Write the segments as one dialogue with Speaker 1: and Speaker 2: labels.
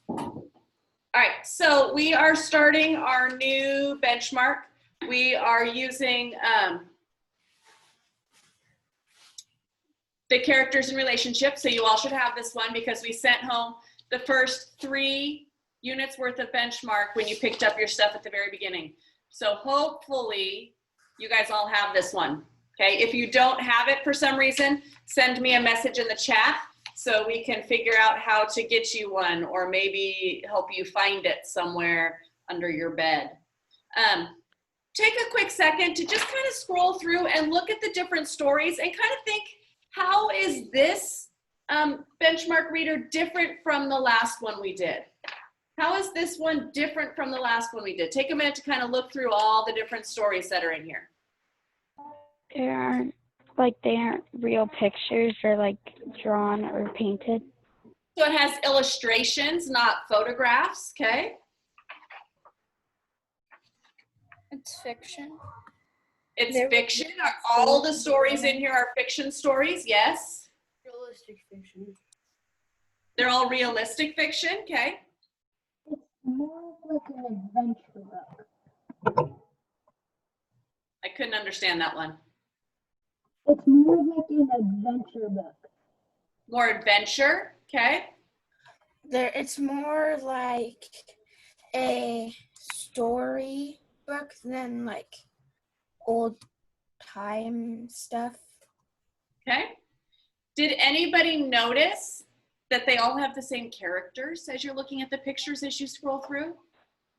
Speaker 1: All right, so we are starting our new benchmark. We are using the characters and relationships, so you all should have this one because we sent home the first 3 units worth of benchmark when you picked up your stuff at the very beginning. So hopefully you guys all have this one, okay? If you don't have it for some reason, send me a message in the chat so we can figure out how to get you one, or maybe help you find it somewhere under your bed. Take a quick second to just kind of scroll through and look at the different stories and kind of think, how is this benchmark reader different from the last one we did? How is this one different from the last one we did? Take a minute to kind of look through all the different stories that are in here.
Speaker 2: They aren't real pictures or like drawn or painted.
Speaker 1: So it has illustrations, not photographs, okay?
Speaker 3: It's fiction.
Speaker 1: It's fiction. All the stories in here are fiction stories, yes?
Speaker 3: Realistic fiction.
Speaker 1: They're all realistic fiction, okay?
Speaker 4: It's more like an adventure book.
Speaker 1: I couldn't understand that one.
Speaker 4: It's more like an adventure book.
Speaker 1: More adventure, okay?
Speaker 3: It's more like a story book than like old time stuff.
Speaker 1: Okay. Did anybody notice that they all have the same characters as you're looking at the pictures as you scroll through?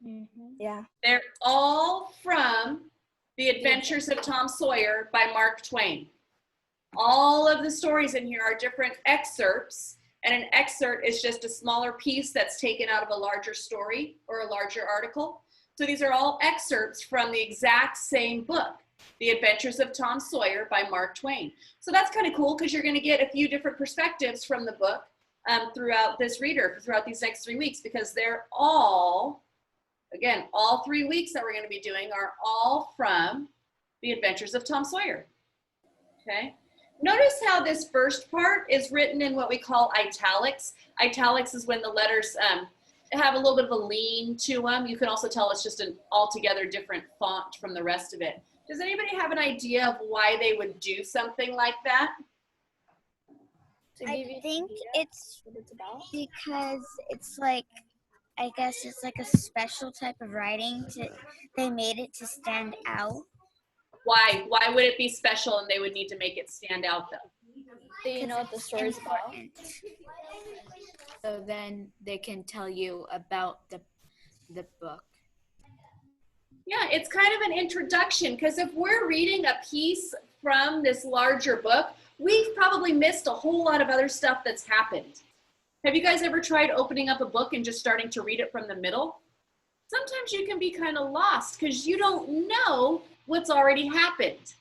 Speaker 3: Mm-hmm. Yeah.
Speaker 1: They're all from The Adventures of Tom Sawyer by Mark Twain. All of the stories in here are different excerpts, and an excerpt is just a smaller piece that's taken out of a larger story or a larger article. So these are all excerpts from the exact same book, The Adventures of Tom Sawyer by Mark Twain. So that's kind of cool because you're going to get a few different perspectives from the book throughout this reader, throughout these next 3 weeks, because they're all, again, all 3 weeks that we're going to be doing are all from The Adventures of Tom Sawyer, okay? Notice how this first part is written in what we call italics. Italics is when the letters have a little bit of a lean to them. You can also tell it's just an altogether different font from the rest of it. Does anybody have an idea of why they would do something like that?
Speaker 5: I think it's because it's like, I guess it's like a special type of writing. They made it to stand out.
Speaker 1: Why? Why would it be special and they would need to make it stand out though?
Speaker 3: Do you know what the story's about?
Speaker 6: So then they can tell you about the book.
Speaker 1: Yeah, it's kind of an introduction, because if we're reading a piece from this larger book, we've probably missed a whole lot of other stuff that's happened. Have you guys ever tried opening up a book and just starting to read it from the middle? Sometimes you can be kind of lost because you don't know what's already happened.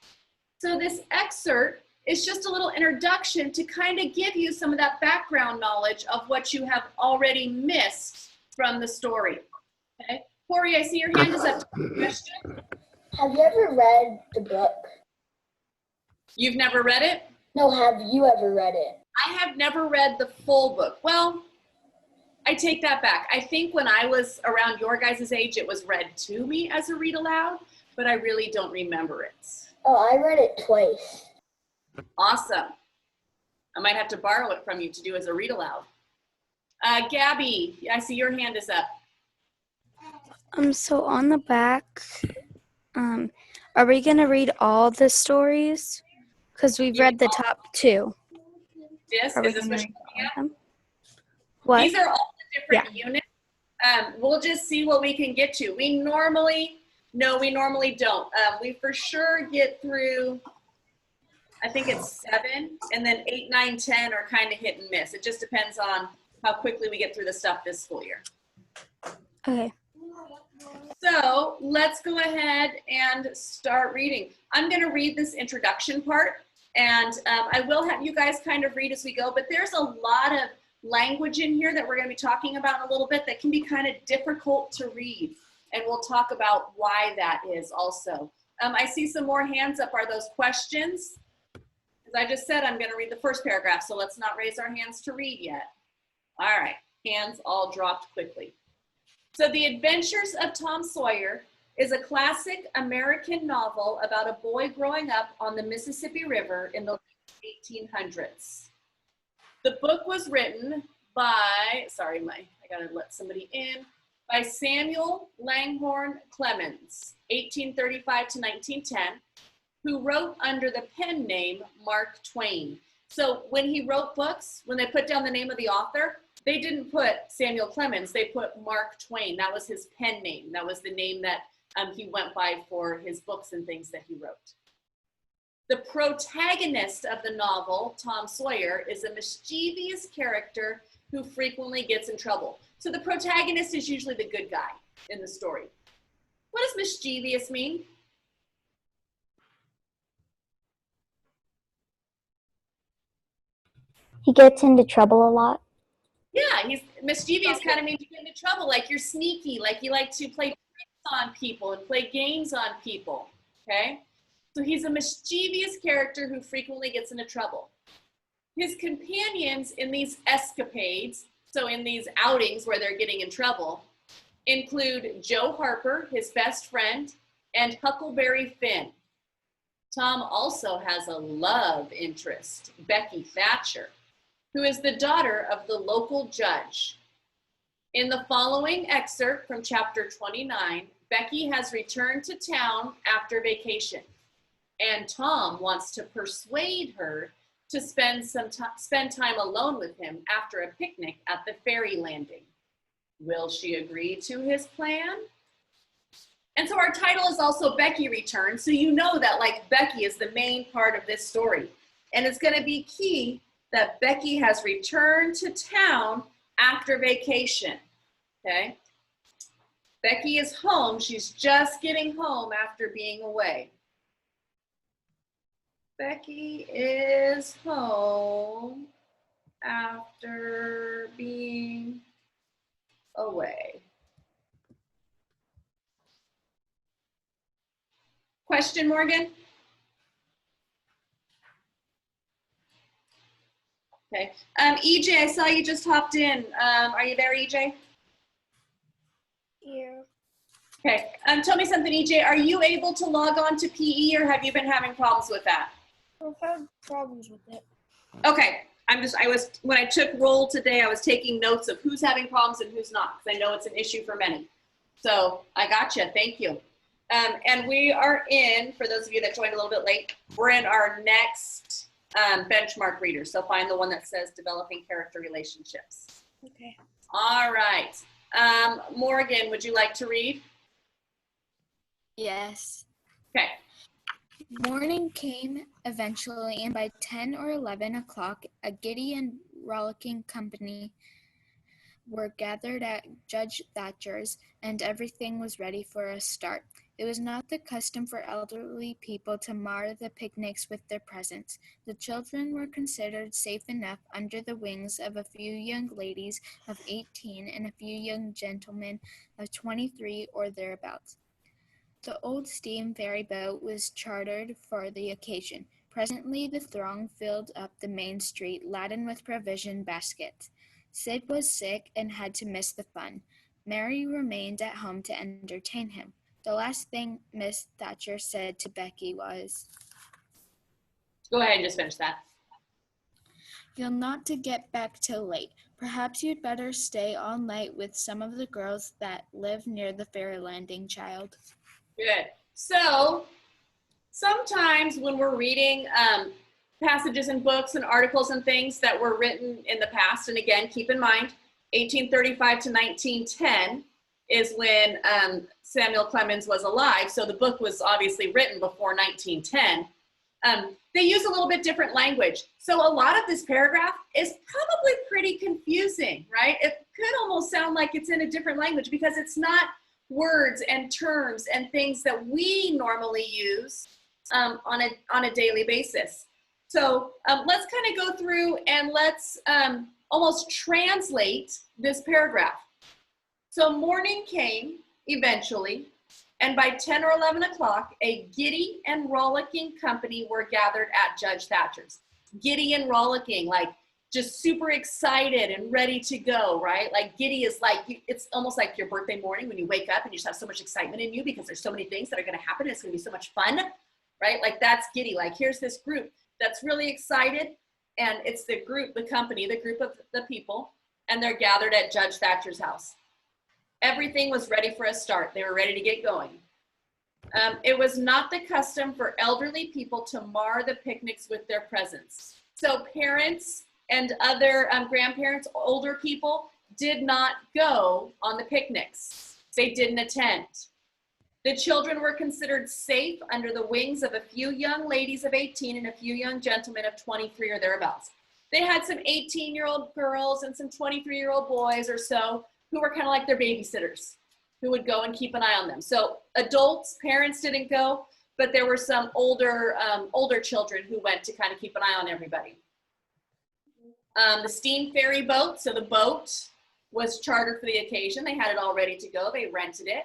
Speaker 1: So this excerpt is just a little introduction to kind of give you some of that background knowledge of what you have already missed from the story. Okay, Corey, I see your hand is up. Question?
Speaker 4: Have you ever read the book?
Speaker 1: You've never read it?
Speaker 4: No, have you ever read it?
Speaker 1: I have never read the full book. Well, I take that back. I think when I was around your guys' age, it was read to me as a read aloud, but I really don't remember it.
Speaker 4: Oh, I read it twice.
Speaker 1: Awesome. I might have to borrow it from you to do as a read aloud. Gabby, I see your hand is up.
Speaker 2: So on the back, are we going to read all the stories? Because we've read the top 2.
Speaker 1: This
Speaker 2: Are
Speaker 1: is
Speaker 2: we
Speaker 1: this
Speaker 2: gonna
Speaker 1: what
Speaker 2: read
Speaker 1: you're
Speaker 2: all of them? What?
Speaker 1: These are all the different units. We'll just see what we can get to. We normally don't. We for sure get through, I think it's 7, and then 8, 9, 10 are kind of hit and miss. It just depends on how quickly we get through the stuff this school year.
Speaker 2: Okay.
Speaker 1: So let's go ahead and start reading. I'm going to read this introduction part, and I will have you guys kind of read as we go, but there's a lot of language in here that we're going to be talking about in a little bit that can be kind of difficult to read, and we'll talk about why that is also. I see some more hands up. Are those questions? As I just said, I'm going to read the first paragraph, so let's not raise our hands to read yet. All right. Hands all dropped quickly. So The Adventures of Tom Sawyer is a classic American novel about a boy growing up on the Mississippi River in the 1800s. The book was written by, I gotta let somebody in, by Samuel Langhorne Clemens, 1835 to 1910, who wrote under the pen name Mark Twain. So when he wrote books, when they put down the name of the author, they didn't put Samuel Clemens, they put Mark Twain. That was his pen name. That was the name that he went by for his books and things that he wrote. The protagonist of the novel, Tom Sawyer, is a mischievous character who frequently gets in trouble. So the protagonist is usually the good guy in the story. What does mischievous mean?
Speaker 4: He gets into trouble a lot.
Speaker 1: Yeah, he's mischievous kind of means you get into trouble, like you're sneaky, like you like to play tricks on people and play games on people, okay? So he's a mischievous character who frequently gets into trouble. His companions in these escapades, so in these outings where they're getting in trouble, include Joe Harper, his best friend, and Huckleberry Finn. Tom also has a love interest, Becky Thatcher, who is the daughter of the local judge. In the following excerpt from chapter 29, Becky has returned to town after vacation, and Tom wants to persuade her to spend time alone with him after a picnic at the ferry landing. Will she agree to his plan? And so our title is also Becky Returns, so you know that like Becky is the main part of this story. And it's gonna be key that Becky has returned to town after vacation, okay? Becky is home, she's just getting home after being away. Becky is home after being away. Question, Morgan? Okay. EJ, I saw you just hopped in. Are you there, EJ?
Speaker 3: Yeah.
Speaker 1: Okay. Tell me something, EJ. Are you able to log on to PE, or have you been having problems with that?
Speaker 3: I've had problems with it.
Speaker 1: Okay. When I took roll today, I was taking notes of who's having problems and who's not, because I know it's an issue for many. So I gotcha. Thank you. And we are in, for those of you that joined a little bit late, we're in our next benchmark reader. So find the one that says developing character relationships.
Speaker 3: Okay.
Speaker 1: All right. Morgan, would you like to read?
Speaker 6: Yes.
Speaker 1: Okay.
Speaker 6: Morning came eventually, and by 10 or 11 o'clock, a giddy and rollicking company were gathered at Judge Thatcher's, and everything was ready for a start. It was not the custom for elderly people to mar the picnics with their presence. The children were considered safe enough under the wings of a few young ladies of 18 and a few young gentlemen of 23 or thereabouts. The old steam ferry boat was chartered for the occasion. Presently the throng filled up the main street, laden with provision baskets. Sid was sick and had to miss the fun. Mary remained at home to entertain him. The last thing Miss Thatcher said to Becky was,
Speaker 1: Go ahead and just finish that.
Speaker 6: "You'll not to get back till late. Perhaps you'd better stay all night with some of the girls that live near the ferry landing, child."
Speaker 1: Good. So sometimes when we're reading passages in books and articles and things that were written in the past, and again, keep in mind, 1835 to 1910 is when Samuel Clemens was alive. So the book was obviously written before 1910. They use a little bit different language. So a lot of this paragraph is probably pretty confusing, right? It could almost sound like it's in a different language because it's not words and terms and things that we normally use on a daily basis. So let's kind of go through and let's almost translate this paragraph. So morning came eventually, and by 10 or 11 o'clock, a giddy and rollicking company were gathered at Judge Thatcher's. Giddy and rollicking, like just super excited and ready to go, right? Like giddy is like, it's almost like your birthday morning when you wake up and you just have so much excitement in you because there's so many things that are going to happen. It's going to be so much fun, right? Like that's giddy. Like here's this group that's really excited, and it's the group, the company, the group of the people, and they're gathered at Judge Thatcher's house. Everything was ready for a start. They were ready to get going. It was not the custom for elderly people to mar the picnics with their presence. So parents and other grandparents, older people, did not go on the picnics. They didn't attend. The children were considered safe under the wings of a few young ladies of 18 and a few young gentlemen of 23 or thereabouts. They had some 18-year-old girls and some 23-year-old boys or so who were kind of like their babysitters, who would go and keep an eye on them. So adults, parents didn't go, but there were some older children who went to kind of keep an eye on everybody. The steam ferry boat, so the boat was chartered for the occasion. They had it all ready to go. They rented it.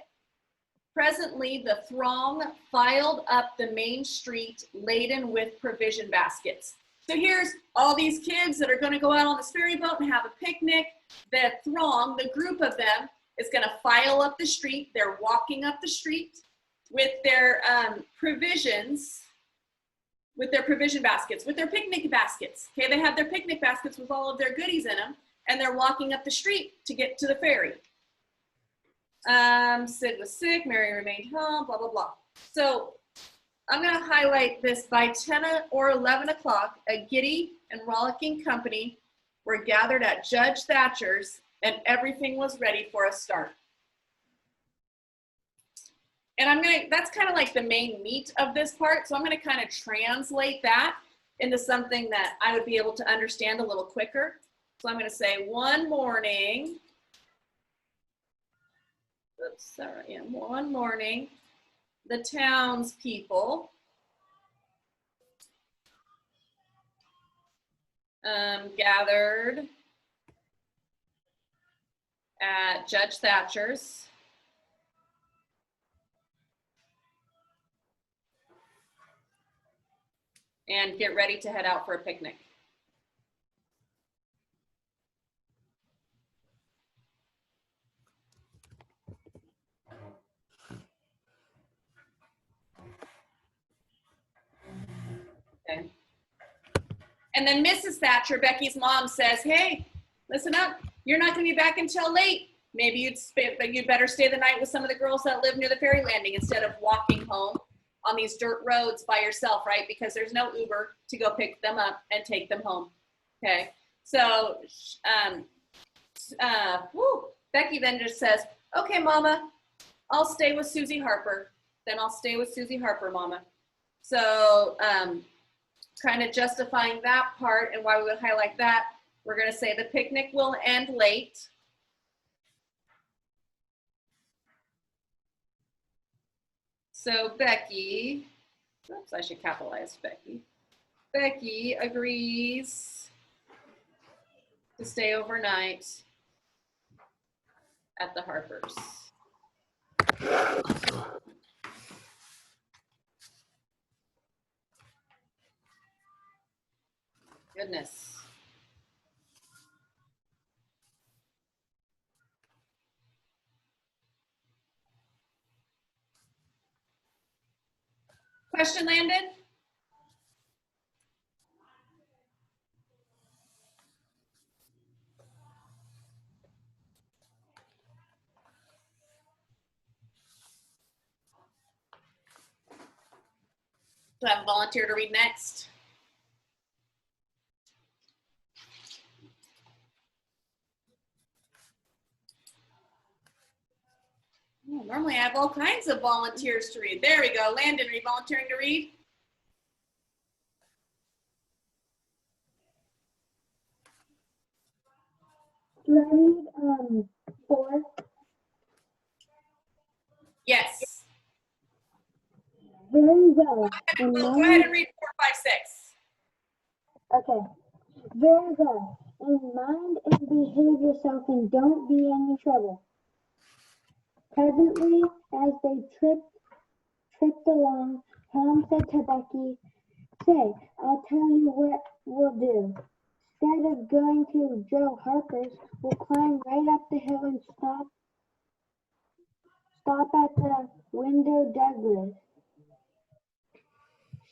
Speaker 1: Presently, the throng filed up the main street laden with provision baskets. So here's all these kids that are going to go out on this ferry boat and have a picnic. The throng, the group of them, is going to file up the street. They're walking up the street with their provisions, with their provision baskets, with their picnic baskets. Okay, they have their picnic baskets with all of their goodies in them, and they're walking up the street to get to the ferry. Sid was sick, Mary remained home, blah, blah, blah. So I'm going to highlight this. By 10 or 11 o'clock, a giddy and rollicking company were gathered at Judge Thatcher's, and everything was ready for a start. And that's kind of like the main meat of this part. So I'm going to kind of translate that into something that I would be able to understand a little quicker. So I'm going to say one morning, one morning, the townspeople gathered at Judge Thatcher's and get ready to head out for a picnic. Okay. And then Mrs. Thatcher, Becky's mom, says, hey, listen up. You're not going to be back until late. Maybe you'd better stay the night with some of the girls that live near the ferry landing instead of walking home on these dirt roads by yourself, right? Because there's no Uber to go pick them up and take them home. Okay. So Becky then just says, okay, Mama, I'll stay with Susie Harper. Then I'll stay with Susie Harper, Mama. So kind of justifying that part and why we would highlight that, we're going to say the picnic will end late. So Becky, oops, I should capitalize Becky. Becky agrees to stay overnight at the Harpers. Goodness. Question, Landon? Do I have a volunteer to read next? Oh, normally I have all kinds of volunteers to read. There we go. Landon, are you volunteering to read?
Speaker 4: Do I read 4?
Speaker 1: Yes.
Speaker 4: Very well.
Speaker 1: Go ahead and read 4, 5, 6.
Speaker 4: Okay. Very well. In mind and behave yourself and don't be any trouble. Presently, as they tripped along, Tom said to Becky, say, I'll tell you what we'll do. Instead of going to Joe Harper's, we'll climb right up the hill and stop at the Window Douglas.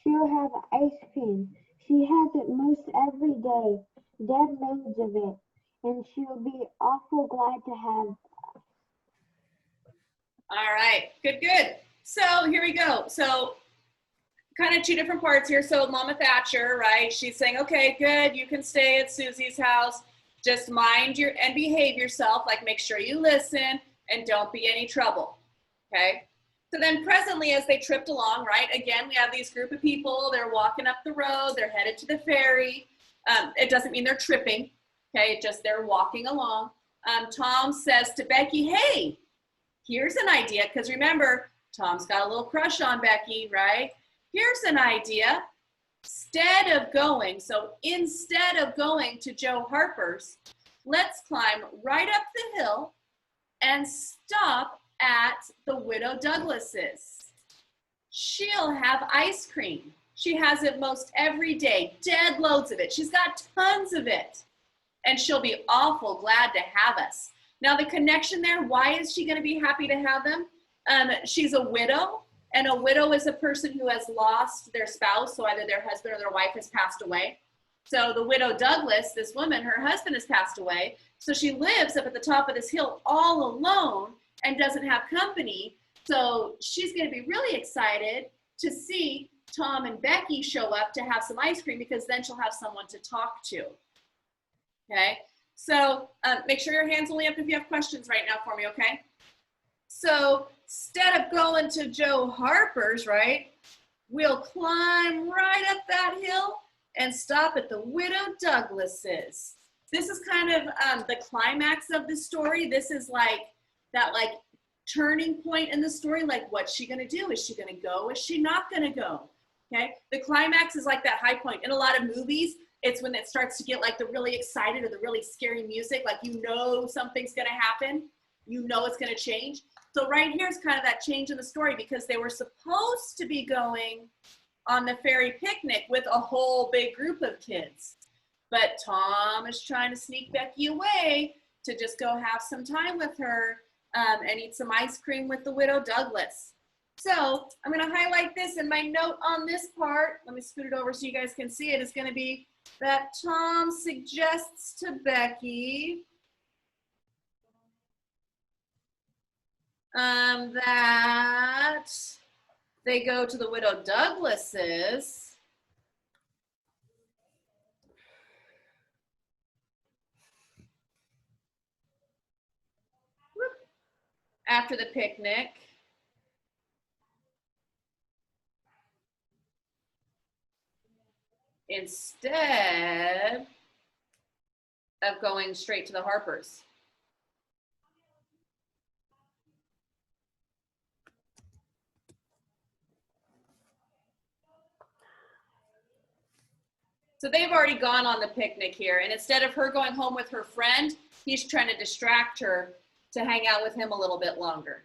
Speaker 4: She'll have ice cream. She has it most every day, dead loads of it, and she'll be awful glad to have.
Speaker 1: All right, good, good. So here we go. So kind of two different parts here. So Mama Thatcher, right? She's saying, okay, good, you can stay at Susie's house. Just mind your and behave yourself, like make sure you listen and don't be any trouble, okay? So then presently as they tripped along, right, again, we have these group of people, they're walking up the road, they're headed to the ferry. It doesn't mean they're tripping, okay, it just they're walking along. Tom says to Becky, hey, here's an idea, because remember, Tom's got a little crush on Becky, right? Here's an idea. Instead of going to Joe Harper's, let's climb right up the hill and stop at the Widow Douglas's. She'll have ice cream. She has it most every day, dead loads of it. She's got tons of it. And she'll be awful glad to have us. Now the connection there, why is she gonna be happy to have them? She's a widow, and a widow is a person who has lost their spouse, so either their husband or their wife has passed away. So the Widow Douglas, this woman, her husband has passed away, so she lives up at the top of this hill all alone and doesn't have company. So she's gonna be really excited to see Tom and Becky show up to have some ice cream, because then she'll have someone to talk to, okay? So make sure your hand's only up if you have questions right now for me, okay? So instead of going to Joe Harper's, right, we'll climb right up that hill and stop at the Widow Douglas's. This is kind of the climax of the story. This is like that turning point in the story, like what's she gonna do? Is she gonna go? Is she not gonna go? Okay, the climax is like that high point. In a lot of movies, it's when it starts to get like the really excited or the really scary music, like you know something's gonna happen, you know it's gonna change. So right here is kind of that change in the story, because they were supposed to be going on the ferry picnic with a whole big group of kids. But Tom is trying to sneak Becky away to just go have some time with her and eat some ice cream with the Widow Douglas. So I'm gonna highlight this, and my note on this part, let me scoot it over so you guys can see it, is gonna be that Tom suggests to Becky that they go to the Widow Douglas's after the picnic. Instead of going straight to the Harper's. So they've already gone on the picnic here, and instead of her going home with her friend, he's trying to distract her to hang out with him a little bit longer.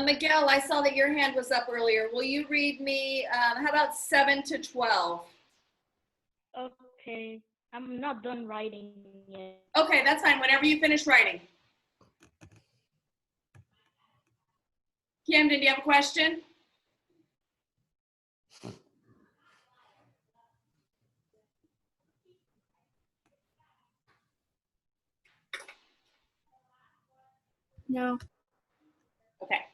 Speaker 1: Miguel, I saw that your hand was up earlier. Will you read me, how about 7 to 12?
Speaker 3: Okay. I'm not done writing yet.
Speaker 1: Okay, that's fine, whenever you finish writing. Camden, do you have a question?
Speaker 3: No.
Speaker 1: Okay.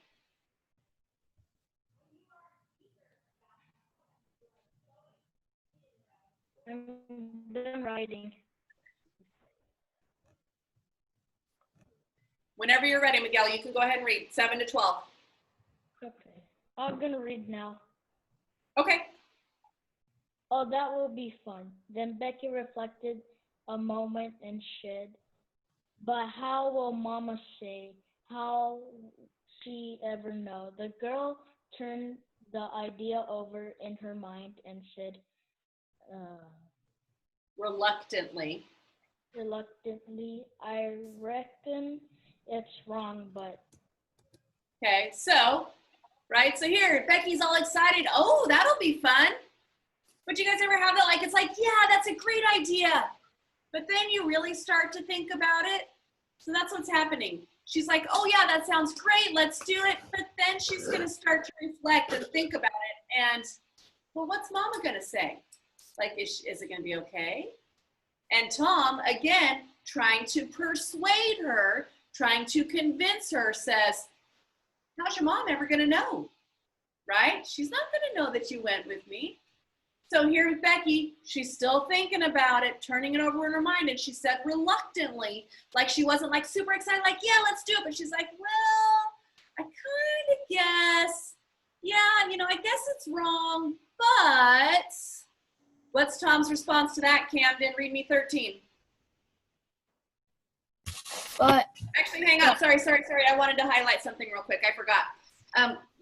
Speaker 3: I'm done writing.
Speaker 1: Whenever you're ready, Miguel, you can go ahead and read 7 to 12.
Speaker 3: Okay. I'm gonna read now.
Speaker 1: Okay.
Speaker 3: Oh, that will be fun. Then Becky reflected a moment and said, but how will Mama say? How she ever know? The girl turned the idea over in her mind and said,
Speaker 1: Reluctantly.
Speaker 3: reluctantly, I reckon it's wrong, but
Speaker 1: Okay, so, right, so here, Becky's all excited. Oh, that'll be fun. But you guys ever have that? Like, it's like, yeah, that's a great idea. But then you really start to think about it. So that's what's happening. She's like, oh yeah, that sounds great, let's do it. But then she's gonna start to reflect and think about it. And, well, what's mama gonna say? Like, is it gonna be okay? And Tom, again, trying to persuade her, trying to convince her, says, how's your mom ever gonna know? Right? She's not gonna know that you went with me. So here with Becky, she's still thinking about it, turning it over in her mind, and she said reluctantly, like she wasn't like super excited, like, yeah, let's do it. But she's like, well, I kind of guess, yeah, I guess it's wrong, but what's Tom's response to that, Camden? Read me 13.
Speaker 6: But
Speaker 1: Actually, hang on. Sorry. I wanted to highlight something real quick. I forgot.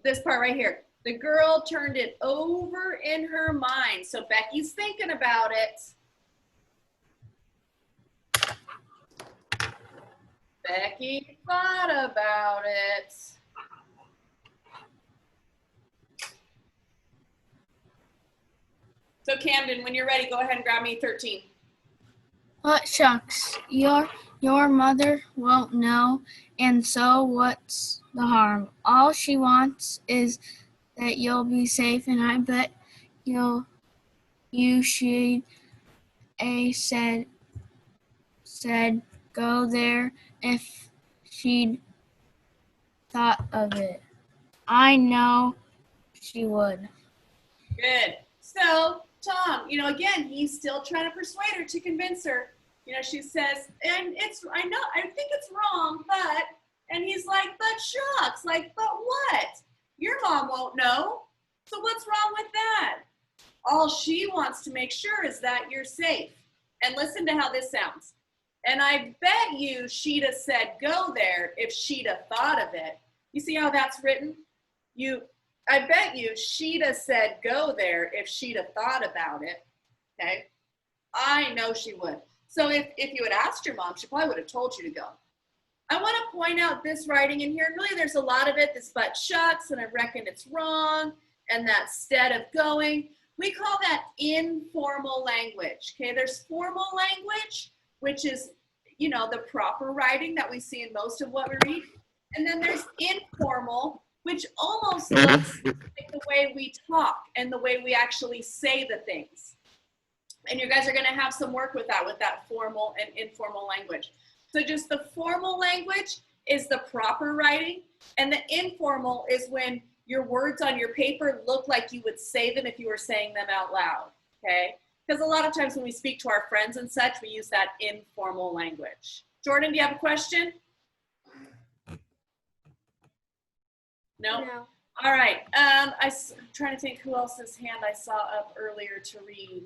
Speaker 1: This part right here. The girl turned it over in her mind. So Becky's thinking about it. Becky thought about it. So Camden, when you're ready, go ahead and grab me 13.
Speaker 6: what shucks, your mother won't know, and so what's the harm? All she wants is that you'll be safe, and I bet she'd said go there if she'd thought of it. I know she would.
Speaker 1: Good. So Tom, again, he's still trying to persuade her, to convince her. She says, and I think it's wrong, but, and he's like, but shucks, like, but what? Your mom won't know. So what's wrong with that? All she wants to make sure is that you're safe. And listen to how this sounds. And I bet you she'd have said go there if she'd have thought of it. You see how that's written? I bet you she'd have said go there if she'd have thought about it. Okay? I know she would. So if you had asked your mom, she probably would have told you to go. I want to point out this writing in here. Really, there's a lot of it, this but shucks, and I reckon it's wrong, and that instead of going. We call that informal language. Okay, there's formal language, which is, the proper writing that we see in most of what we read. And then there's informal, which almost looks like the way we talk and the way we actually say the things. And you guys are going to have some work with that formal and informal language. So just the formal language is the proper writing, and the informal is when your words on your paper look like you would say them if you were saying them out loud, okay? Because a lot of times when we speak to our friends and such, we use that informal language. Jordan, do you have a question? No? All right. I'm trying to think who else's hand I saw up earlier to read.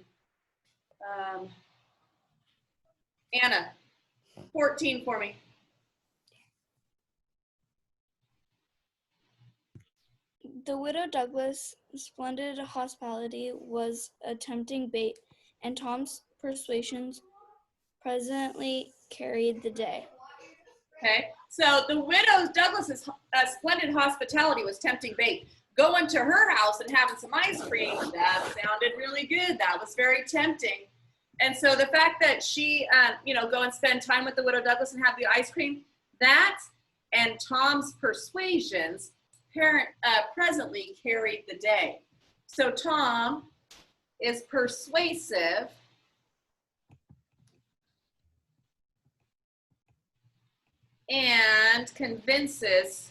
Speaker 1: Anna, 14 for me.
Speaker 2: The widow Douglas' splendid hospitality was a tempting bait, and Tom's persuasions presently carried the day.
Speaker 1: Okay, so the widow Douglas's splendid hospitality was tempting bait. Going to her house and having some ice cream, that sounded really good. That was very tempting. And so the fact that she, go and spend time with the widow Douglas and have the ice cream, that and Tom's persuasions presently carried the day. So Tom is persuasive and convinces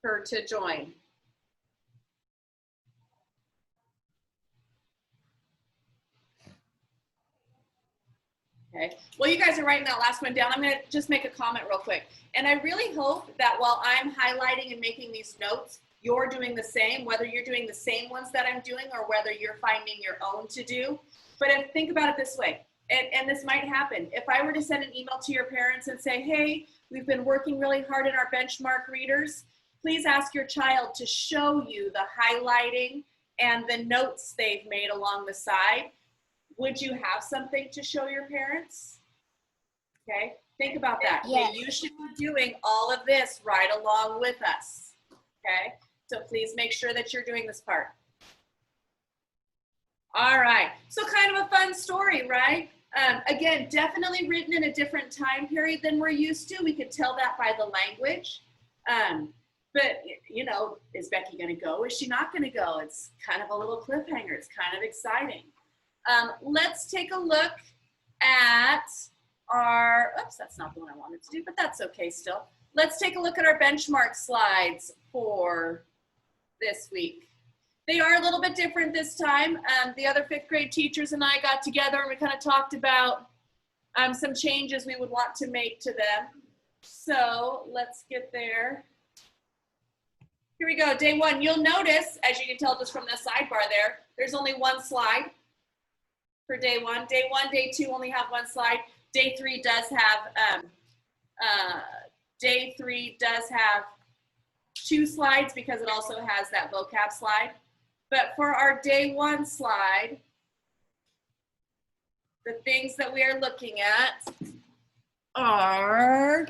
Speaker 1: her to join. Okay. Well, you guys are writing that last one down. I'm going to just make a comment real quick. And I really hope that while I'm highlighting and making these notes, you're doing the same, whether you're doing the same ones that I'm doing or whether you're finding your own to do. But think about it this way, and this might happen. If I were to send an email to your parents and say, hey, we've been working really hard in our benchmark readers, please ask your child to show you the highlighting and the notes they've made along the side. Would you have something to show your parents? Okay, think about that.
Speaker 5: Yes.
Speaker 1: Okay, you should be doing all of this right along with us. Okay, so please make sure that you're doing this part. All right, so kind of a fun story, right? Again, definitely written in a different time period than we're used to. We could tell that by the language. But, you know, is Becky going to go? Is she not going to go? It's kind of a little cliffhanger. It's kind of exciting. Let's take a look at our, oops, that's not the one I wanted to do, but that's okay still. Let's take a look at our benchmark slides for this week. They are a little bit different this time. The other 5th grade teachers and I got together and we kind of talked about some changes we would want to make to them. So let's get there. Here we go, day 1. You'll notice, as you can tell just from the sidebar there, there's only one slide for day 1. Day 1, day 2 only have one slide. Day 3 does have, two slides because it also has that vocab slide. But for our day 1 slide, the things that we are looking at are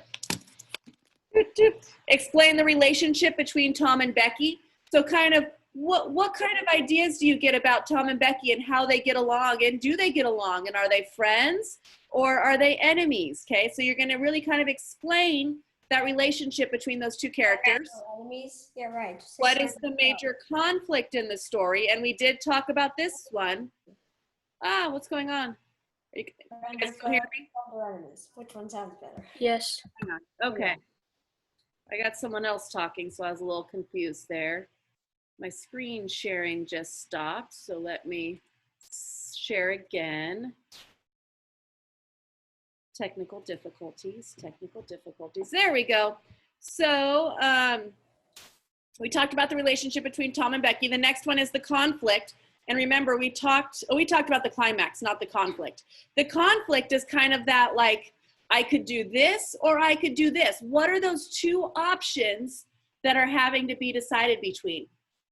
Speaker 1: explain the relationship between Tom and Becky. So kind of what kind of ideas do you get about Tom and Becky and how they get along, and do they get along, and are they friends or are they enemies? Okay, so you're going to really kind of explain that relationship between those two characters.
Speaker 7: Enemies? Yeah, right.
Speaker 1: What is the major conflict in the story? And we did talk about this one. Ah, what's going on? You guys still hear me?
Speaker 7: Enemies. Which one sounds better?
Speaker 2: Yes.
Speaker 1: Hang on. Okay. I got someone else talking, so I was a little confused there. My screen sharing just stopped, so let me share again. Technical difficulties. There we go. So we talked about the relationship between Tom and Becky. The next one is the conflict. And remember, we talked about the climax, not the conflict. The conflict is kind of that, like, I could do this or I could do this. What are those two options that are having to be decided between?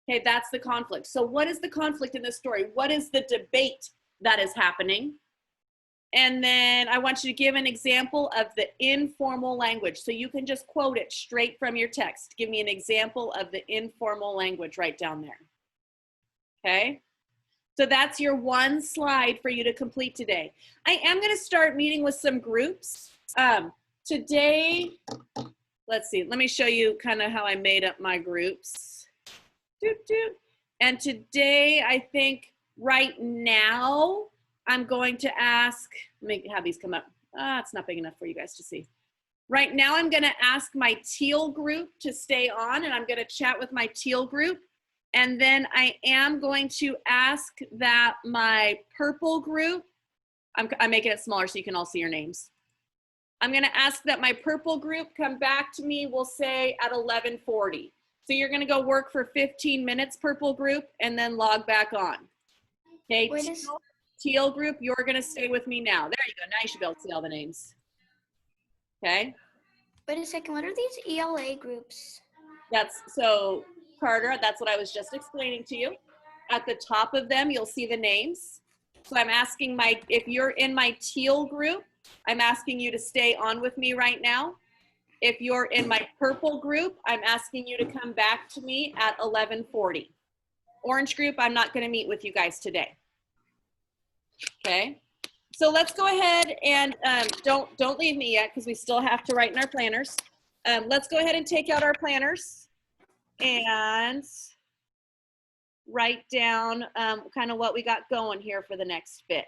Speaker 1: Okay, that's the conflict. So what is the conflict in this story? What is the debate that is happening? And then I want you to give an example of the informal language. So you can just quote it straight from your text. Give me an example of the informal language right down there. Okay? So that's your one slide for you to complete today. I am going to start meeting with some groups. Today, let's see, let me show you kind of how I made up my groups. And today, I think right now, I'm going to ask, let me have these come up. It's not big enough for you guys to see. Right now, I'm going to ask my teal group to stay on, and I'm going to chat with my teal group. And then I am going to ask that my purple group, I'm making it smaller so you can all see your names. I'm going to ask that my purple group come back to me, we'll say at 11:40. So you're going to go work for 15 minutes, purple group, and then log back on. Okay, teal group, you're going to stay with me now. There you go. Now you should be able to see all the names. Okay.
Speaker 2: Wait a second, what are these ELA groups?
Speaker 1: So Carter, that's what I was just explaining to you. At the top of them, you'll see the names. So I'm asking if you're in my teal group, I'm asking you to stay on with me right now. If you're in my purple group, I'm asking you to come back to me at 11:40. Orange group, I'm not going to meet with you guys today. Okay, so let's go ahead and don't leave me yet because we still have to write in our planners. Let's go ahead and take out our planners and write down kind of what we got going here for the next bit.